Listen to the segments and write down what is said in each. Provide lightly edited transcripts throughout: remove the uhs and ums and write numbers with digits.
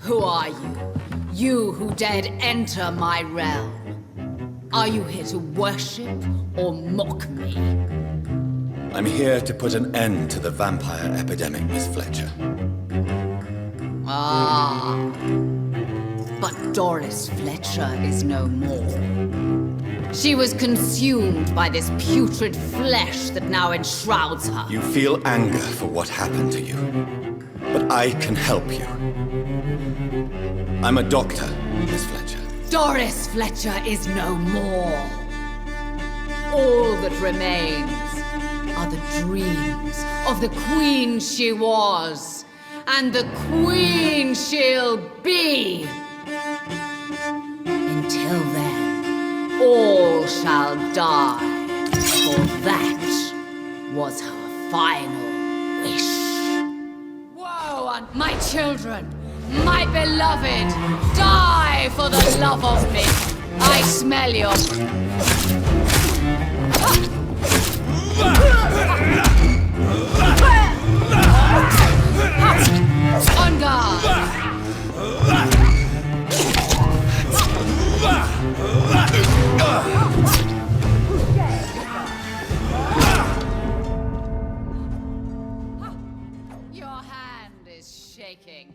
Who are you? You who dared enter my realm. Are you here to worship or mock me? I'm here to put an end to the vampire epidemic, Miss Fletcher. Ah. But Doris Fletcher is no more. She was consumed by this putrid flesh that now enshrouds her. You feel anger for what happened to you, but I can help you. I'm a doctor, Miss Fletcher. Doris Fletcher is no more. All that remains are the dreams of the queen she was, and the queen she'll be. Until then, all shall die, for that was her final wish. Woe on my children, my beloved, die for the love of me. I smell your... On guard! Your hand is shaking.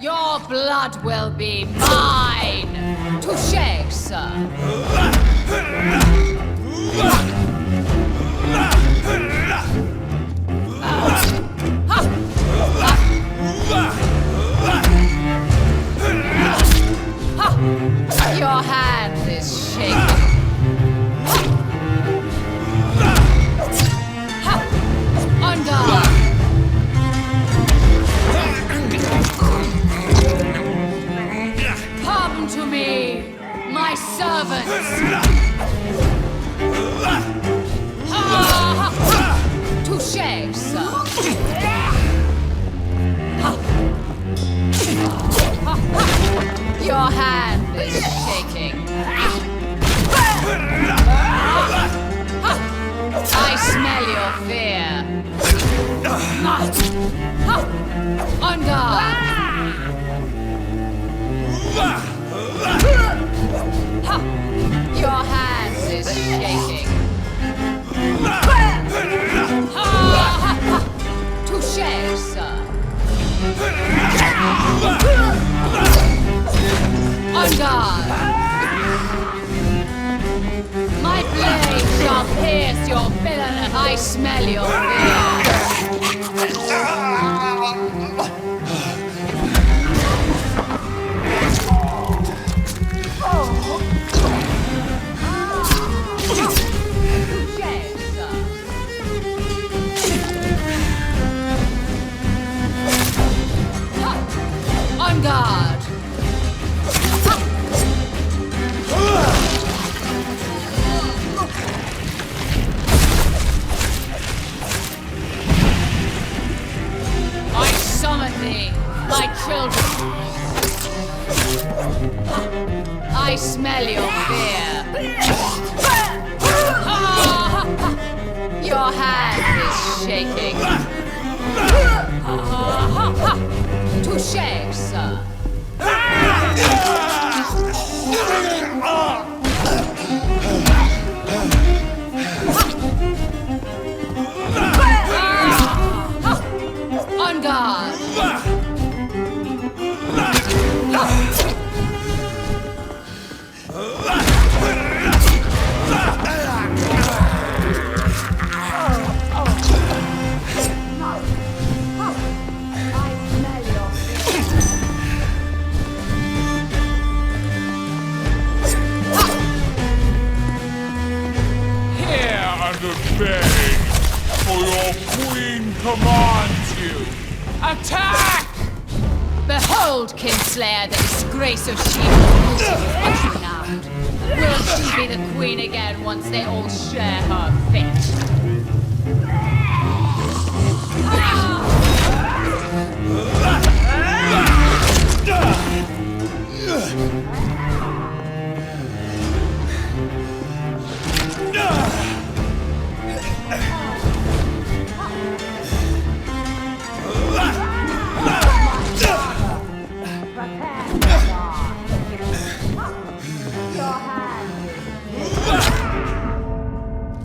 Your blood will be mine! Touché, sir! Your hand is shaking. On guard! Come to me, my servants! Touché, sir! Your hand is shaking. I smell your fear. On guard! Your hand is shaking. Touché, sir. On guard! My blade shall pierce your villain. I smell your fear. thee, my children. I smell your fear. Your hand is shaking. Touché, sir. On guard. Here and obey, for your queen commands you. Attack! Behold, Kinslayer, the disgrace of she who is renowned. Will she be the queen again once they all share her fate?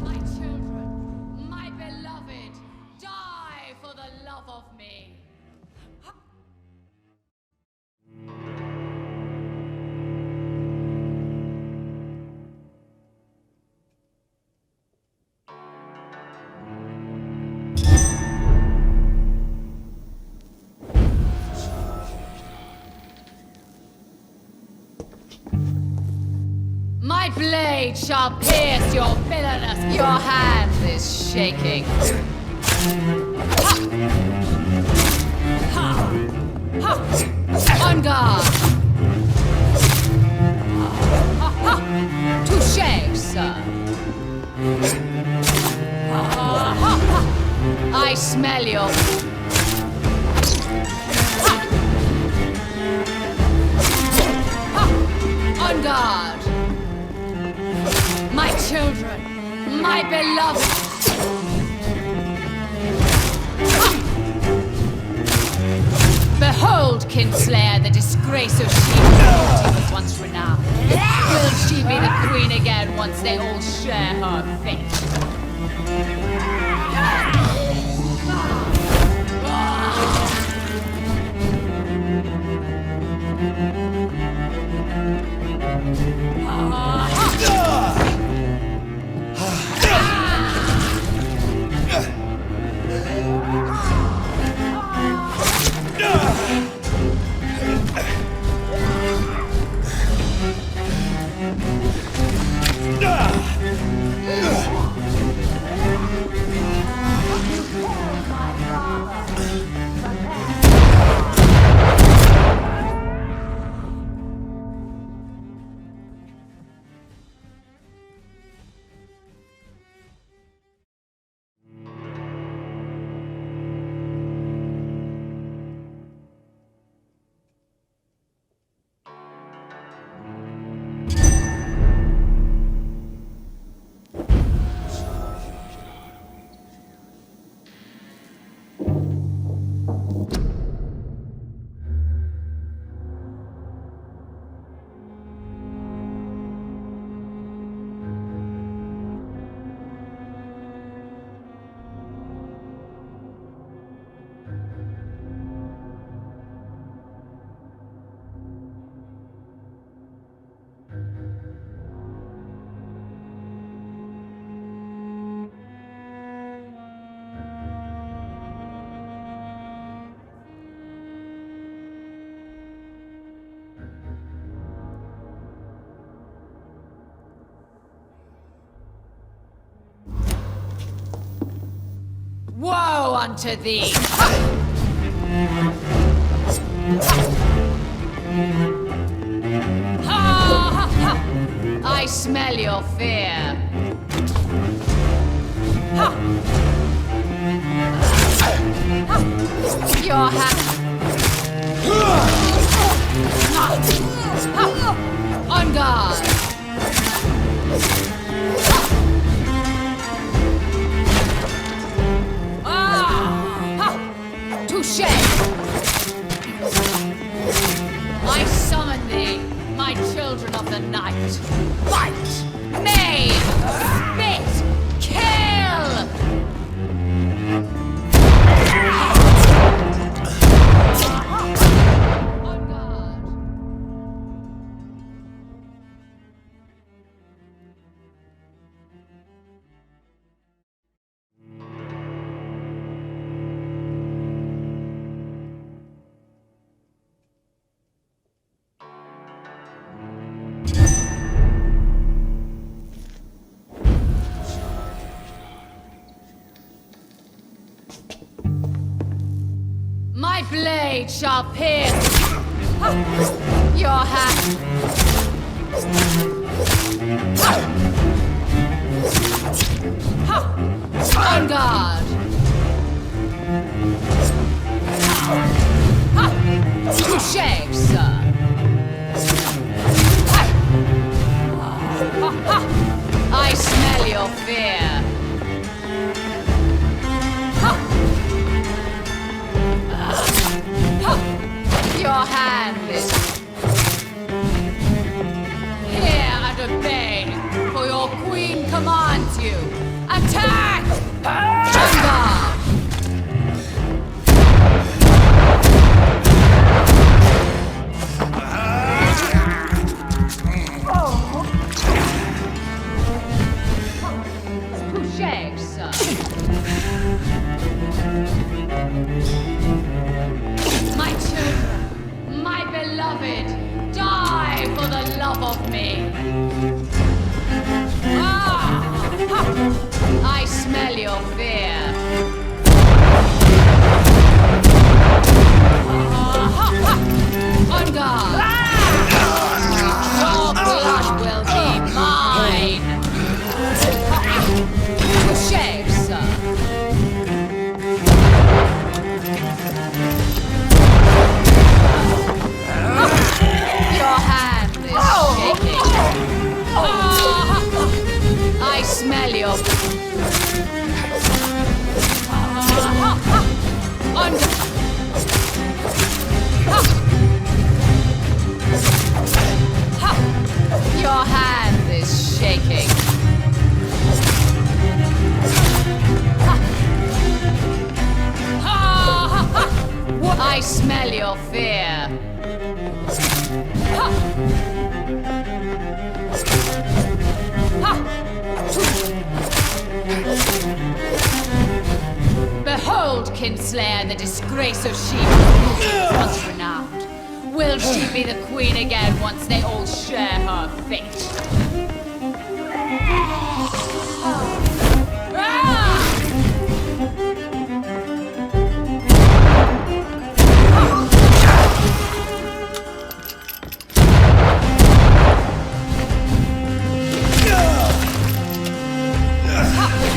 My children, my beloved, die for the love of me. My blade shall pierce your villainous. Your hand is shaking. On guard. Touché, sir. I smell your... On guard. My children, my beloved. Behold, Kinslayer, the disgrace of she who was once renowned. Will she be the queen again once they all share her fate? Woe unto thee! I smell your fear. Your hand. Touché! I summon thee, my children of the night. Fight! Maim! Spit! Kill! On guard! My blade shall pierce your hand. On guard. Touché, sir. I smell your fear. Your hand is here and obey, for your queen commands you. Attack! Hunger! Touché, sir. My children, my beloved, die for the love of me. I smell your fear. On guard. Your blood will be mine. Touché, sir. Your hand is shaking. I smell your... Your hand is shaking. I smell your fear. Behold, Kinslayer, the disgrace of Sheba, once renowned. Will she be the queen again once they all share her fate?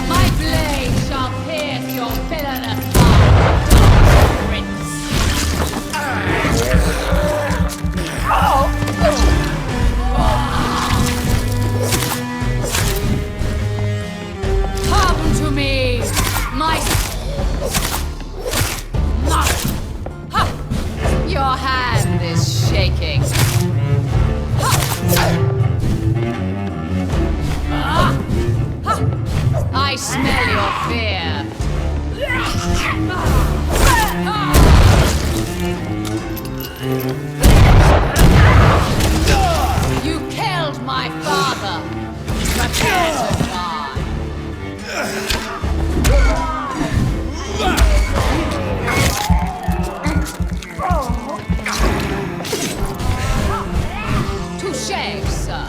My blade shall pierce your villainous heart, Prince. Come to me, my... Your hand is shaking. I smell your fear. You killed my father. Prepare to die. Touché, sir.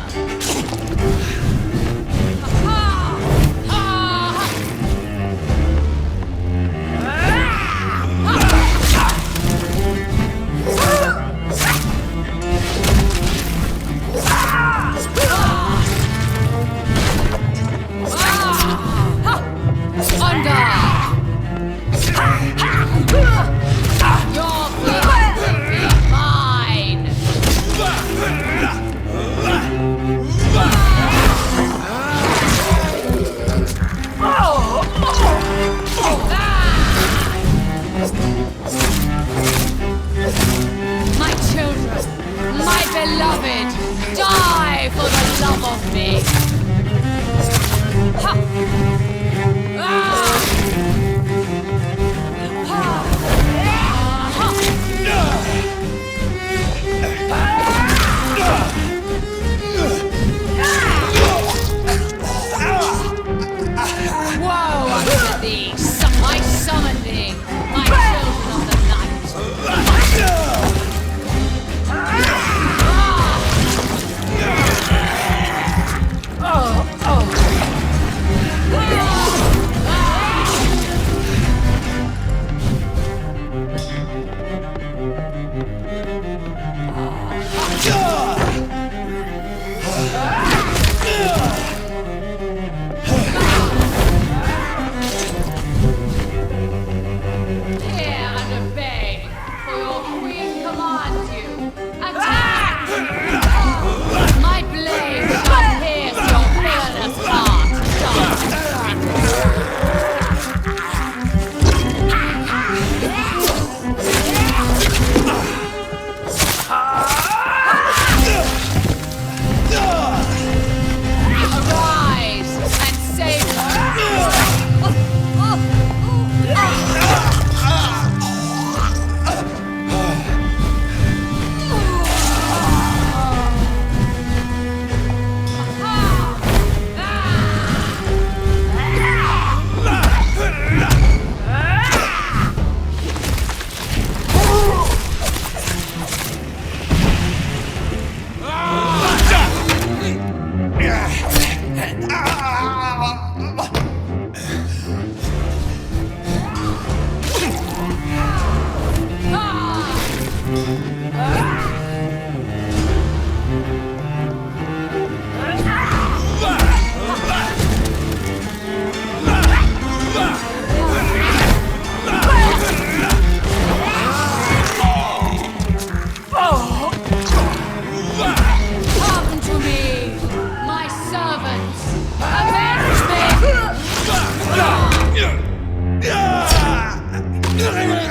Come to me, my servants! Avenge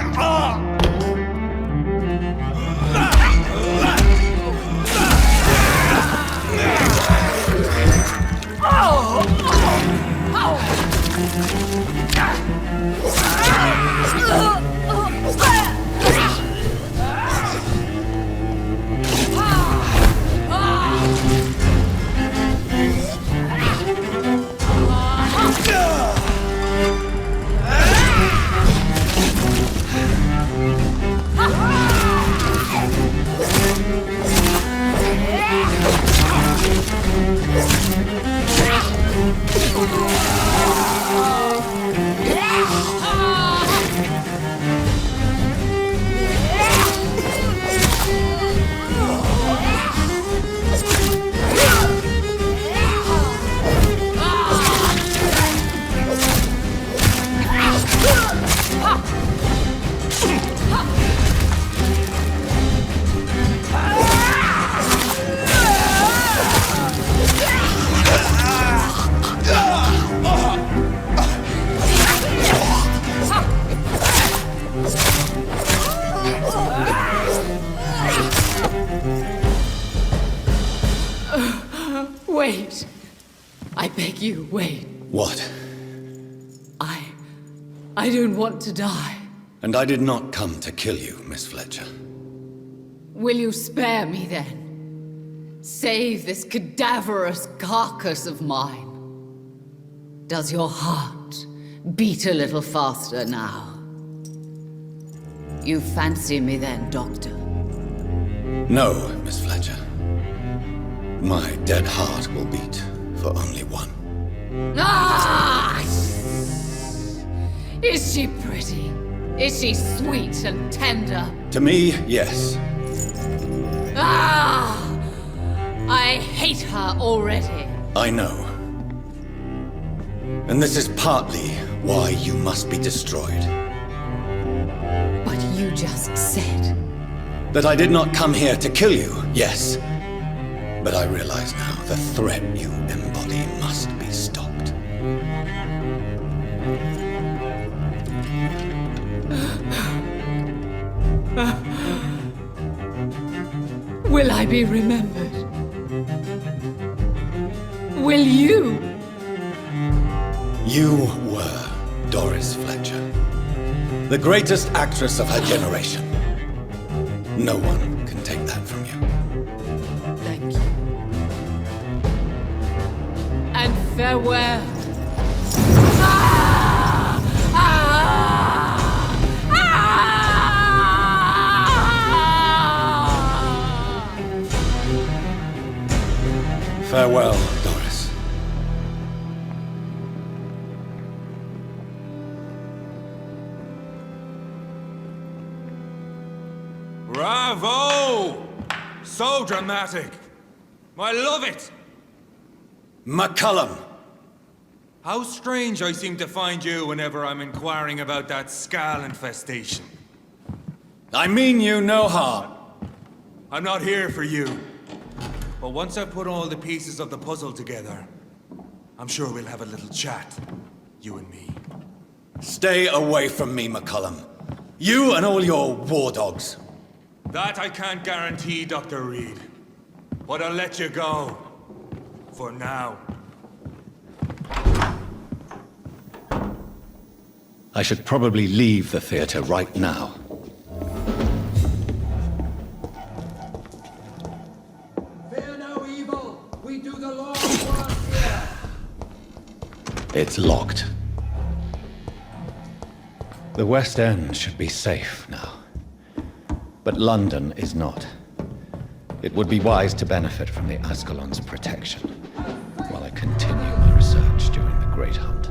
Wait. I beg you, wait. What? I don't want to die. And I did not come to kill you, Miss Fletcher. Will you spare me then? Save this cadaverous carcass of mine. Does your heart beat a little faster now? You fancy me then, Doctor? No, Miss Fletcher. My dead heart will beat for only one. Ah! Is she pretty? Is she sweet and tender? To me, yes. Ah! I hate her already. I know. And this is partly why you must be destroyed. But you just said... That I did not come here to kill you, yes. But I realize now the threat you embody must be stopped. Will I be remembered? Will you? You were Doris Fletcher, the greatest actress of her generation. No one can take that from you. Thank you. And farewell. Ah! Ah! Ah! Farewell, Doris. Bravo! So dramatic. I love it. McCullum! How strange I seem to find you whenever I'm inquiring about that Skal infestation. I mean you no harm. I'm not here for you. But once I've put all the pieces of the puzzle together, I'm sure we'll have a little chat, you and me. Stay away from me, McCullum. You and all your war dogs. That I can't guarantee, Dr. Reed. But I'll let you go. For now. I should probably leave the theater right now. Fear no evil. We do the Lord's work here. It's locked. The West End should be safe now. But London is not. It would be wise to benefit from the Ascalon's protection while I continue my research during the Great Hunt.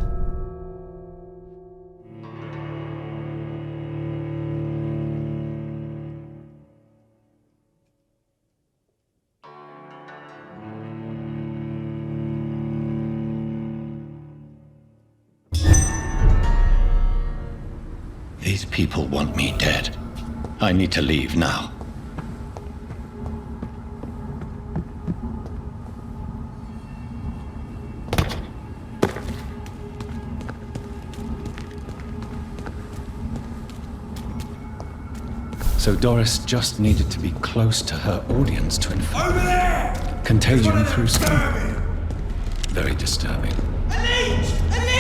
These people want me dead. I need to leave now. So Doris just needed to be close to her audience to infect. Over there! Contagion through skin. Disturbing! Very disturbing. Elite! Elite!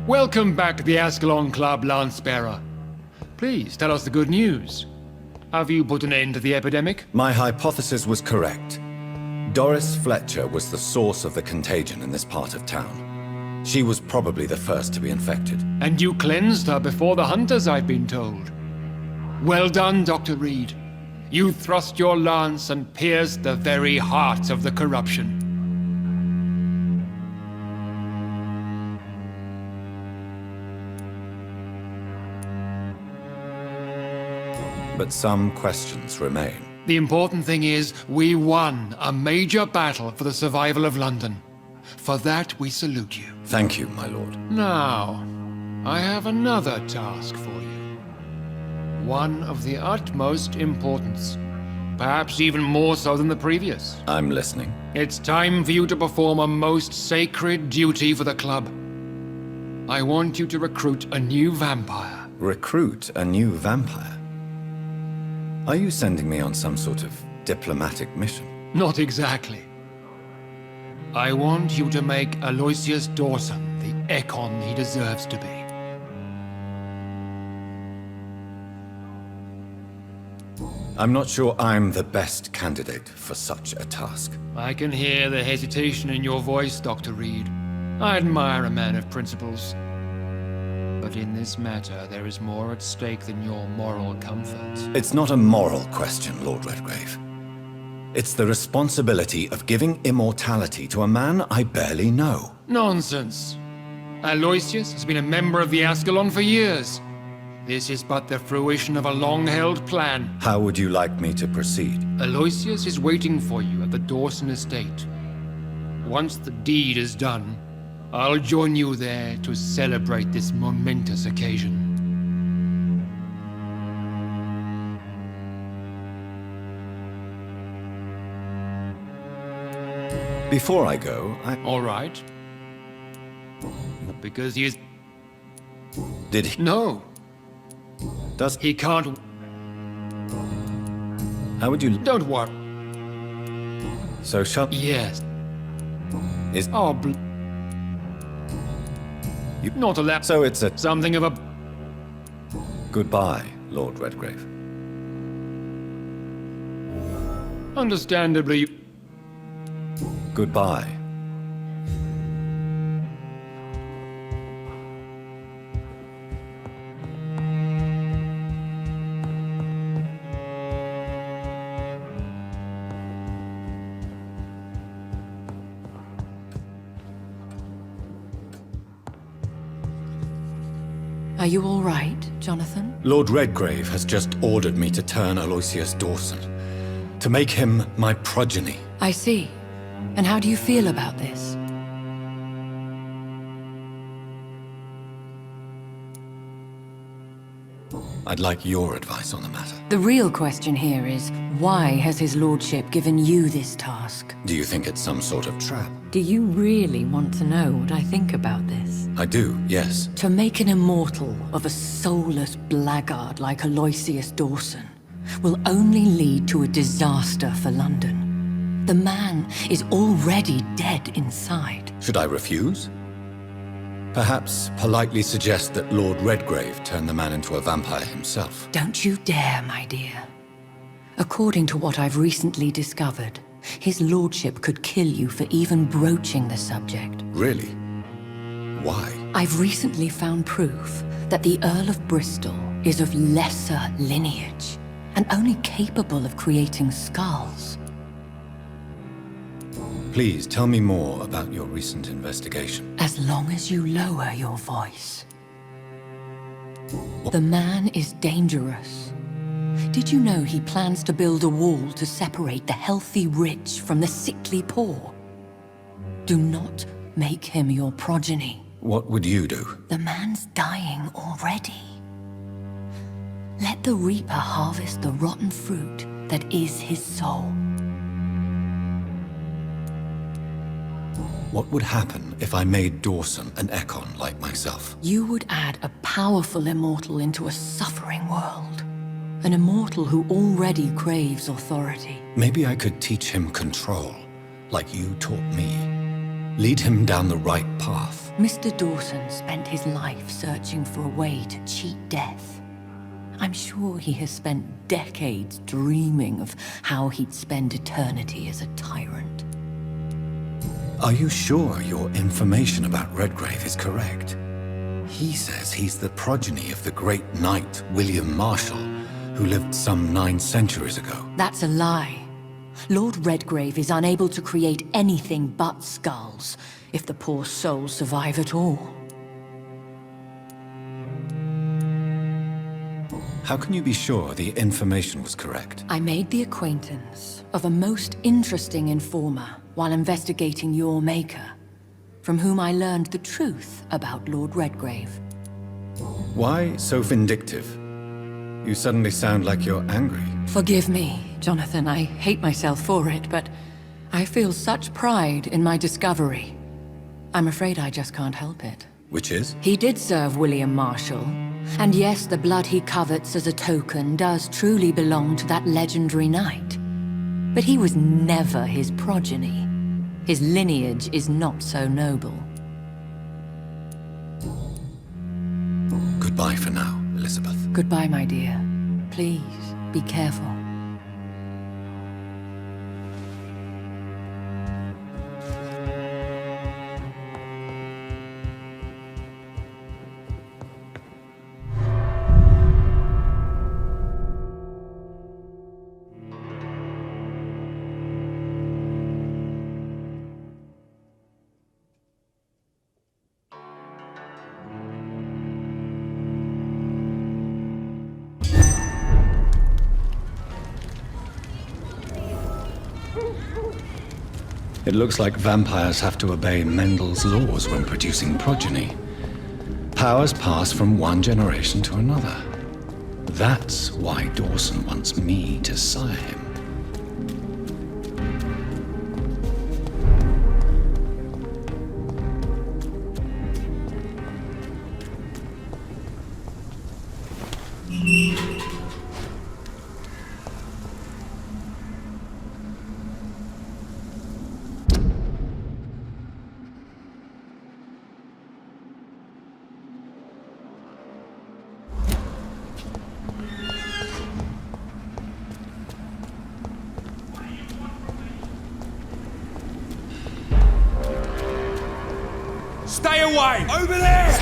Welcome back to the Ascalon Club, Lance-Bearer. Please, tell us the good news. Have you put an end to the epidemic? My hypothesis was correct. Doris Fletcher was the source of the contagion in this part of town. She was probably the first to be infected. And you cleansed her before the hunters, I've been told. Well done, Dr. Reed. You thrust your lance and pierced the very heart of the corruption. But some questions remain. The important thing is, we won a major battle for the survival of London. For that, we salute you. Thank you, my lord. Now, I have another task for you. One of the utmost importance. Perhaps even more so than the previous. I'm listening. It's time for you to perform a most sacred duty for the club. I want you to recruit a new vampire. Recruit a new vampire? Are you sending me on some sort of diplomatic mission? Not exactly. I want you to make Aloysius Dawson the Ekon he deserves to be. I'm not sure I'm the best candidate for such a task. I can hear the hesitation in your voice, Dr. Reed. I admire a man of principles. But in this matter, there is more at stake than your moral comfort. It's not a moral question, Lord Redgrave. It's the responsibility of giving immortality to a man I barely know. Nonsense. Aloysius has been a member of the Ascalon for years. This is but the fruition of a long-held plan. How would you like me to proceed? Aloysius is waiting for you at the Dawson estate. Once the deed is done, I'll join you there to celebrate this momentous occasion. Before I go, All right. Because he is... Did he... No, Does... he can't... How would you... Don't worry. So shall... Yes. Is... Oh, You... not allowed. So it's a... Something of a... Goodbye, Lord Redgrave. Understandably... Goodbye. Are you all right, Jonathan? Lord Redgrave has just ordered me to turn Aloysius Dawson. To make him my progeny. I see. And how do you feel about this? I'd like your advice on the matter. The real question here is, why has his lordship given you this task? Do you think it's some sort of trap? Do you really want to know what I think about this? I do, yes. To make an immortal of a soulless blackguard like Aloysius Dawson will only lead to a disaster for London. The man is already dead inside. Should I refuse? Perhaps politely suggest that Lord Redgrave turn the man into a vampire himself. Don't you dare, my dear. According to what I've recently discovered, his lordship could kill you for even broaching the subject. Really? Why? I've recently found proof that the Earl of Bristol is of lesser lineage and only capable of creating skulls. Please tell me more about your recent investigation. As long as you lower your voice. The man is dangerous. Did you know he plans to build a wall to separate the healthy rich from the sickly poor? Do not make him your progeny. What would you do? The man's dying already. Let the Reaper harvest the rotten fruit that is his soul. What would happen if I made Dawson an Ekon like myself? You would add a powerful immortal into a suffering world. An immortal who already craves authority. Maybe I could teach him control, like you taught me. Lead him down the right path. Mr. Dawson spent his life searching for a way to cheat death. I'm sure he has spent decades dreaming of how he'd spend eternity as a tyrant. Are you sure your information about Redgrave is correct? He says he's the progeny of the great knight William Marshall, who lived some 9 centuries ago. That's a lie. Lord Redgrave is unable to create anything but skulls, if the poor souls survive at all. How can you be sure the information was correct? I made the acquaintance of a most interesting informer while investigating your maker, from whom I learned the truth about Lord Redgrave. Why so vindictive? You suddenly sound like you're angry. Forgive me, Jonathan. I hate myself for it, but I feel such pride in my discovery. I'm afraid I just can't help it. Which is? He did serve William Marshall. And yes, the blood he covets as a token does truly belong to that legendary knight. But he was never his progeny. His lineage is not so noble. Goodbye for now, Elizabeth. Goodbye, my dear. Please, be careful. It looks like vampires have to obey Mendel's laws when producing progeny. Powers pass from one generation to another. That's why Dawson wants me to sire him. Stay away! Over there!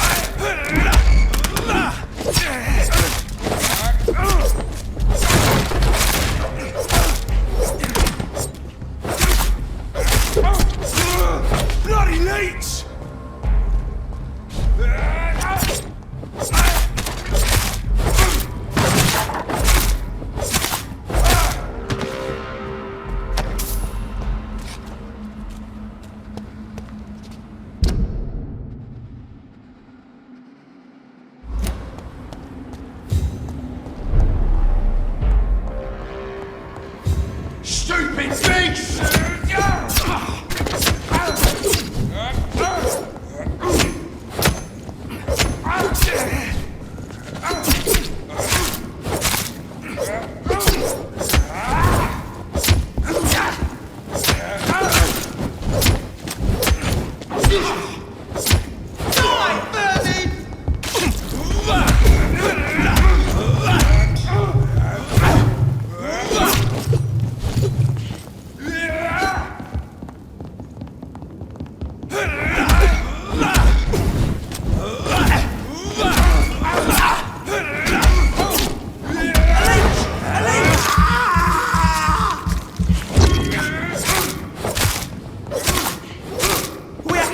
Bloody leech! Stupid beast!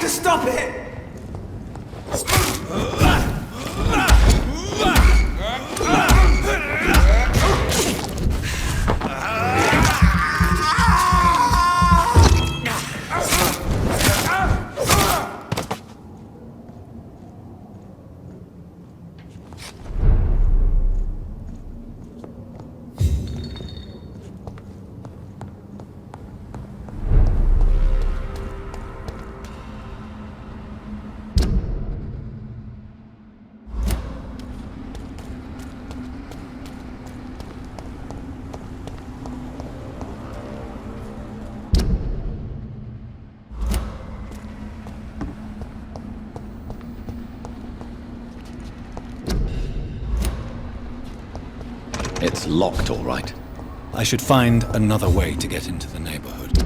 Stop it! It's locked, all right. I should find another way to get into the neighborhood.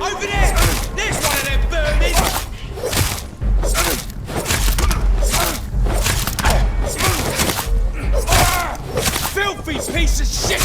Over there! There's one of them vermin! Filthy piece of shit!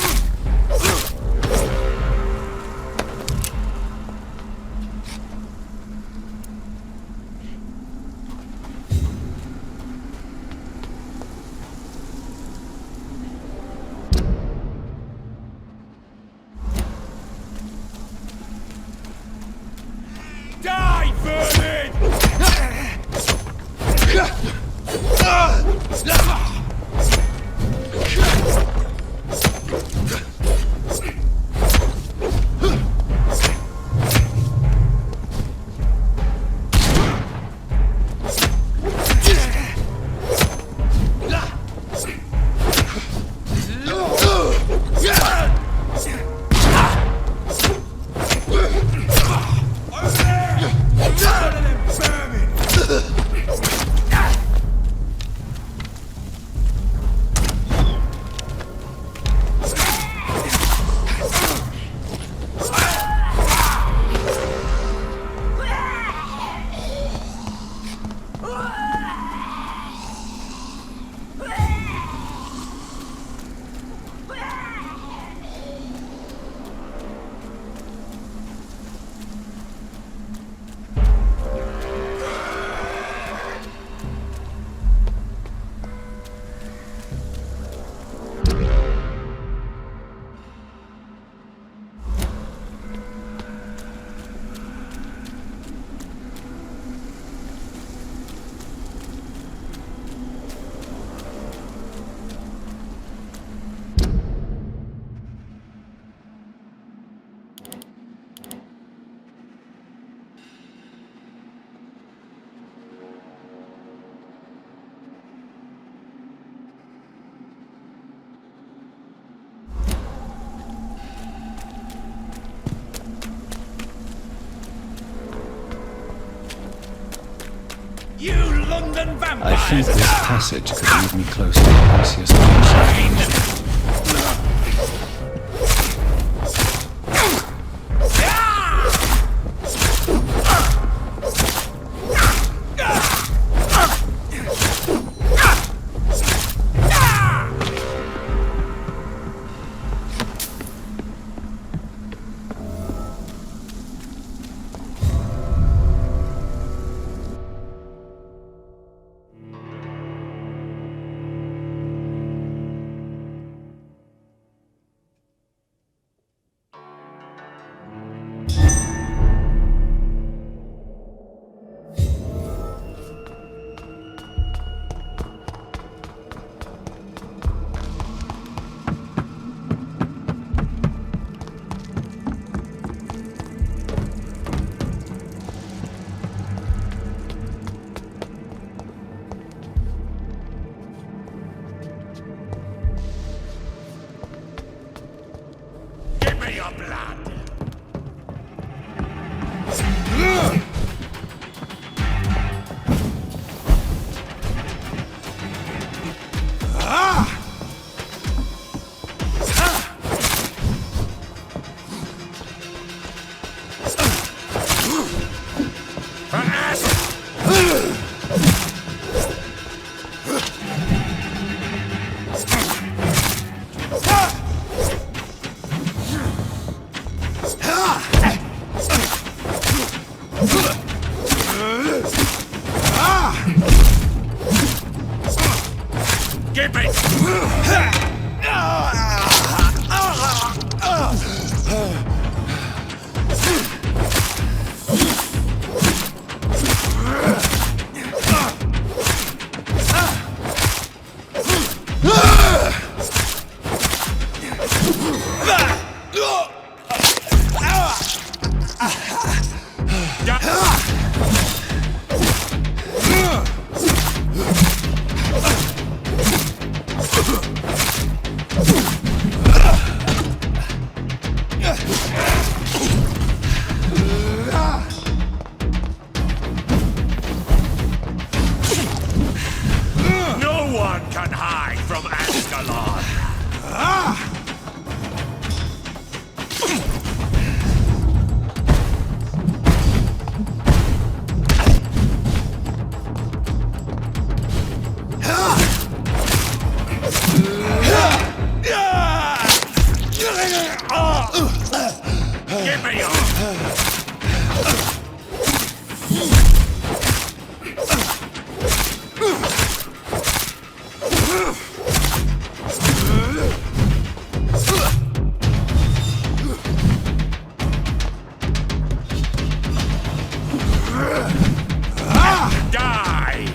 Die, vermin! You London vampire! I think this passage could lead me close to the Lucius Mansion. Give me your blood! Give me! Die!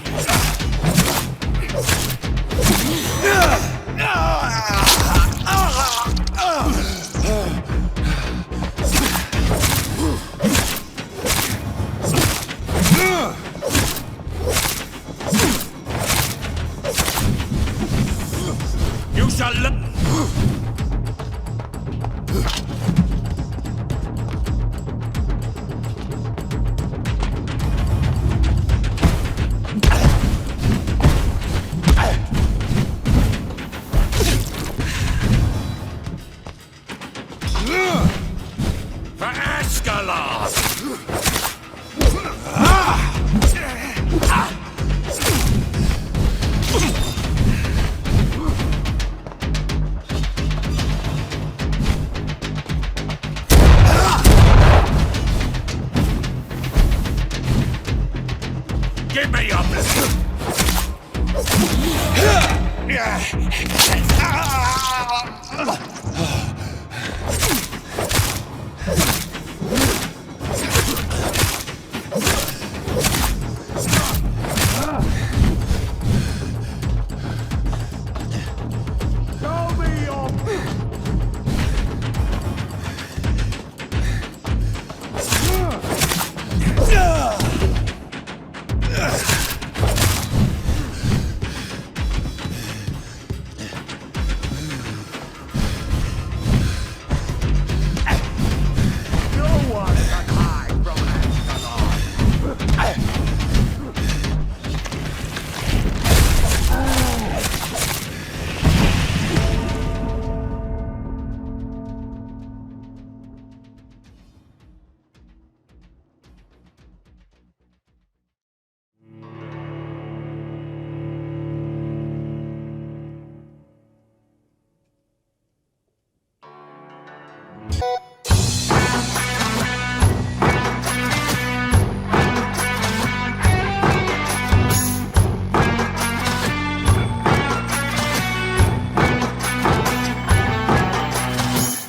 You shall live. For Ascalon! Give me your blessing!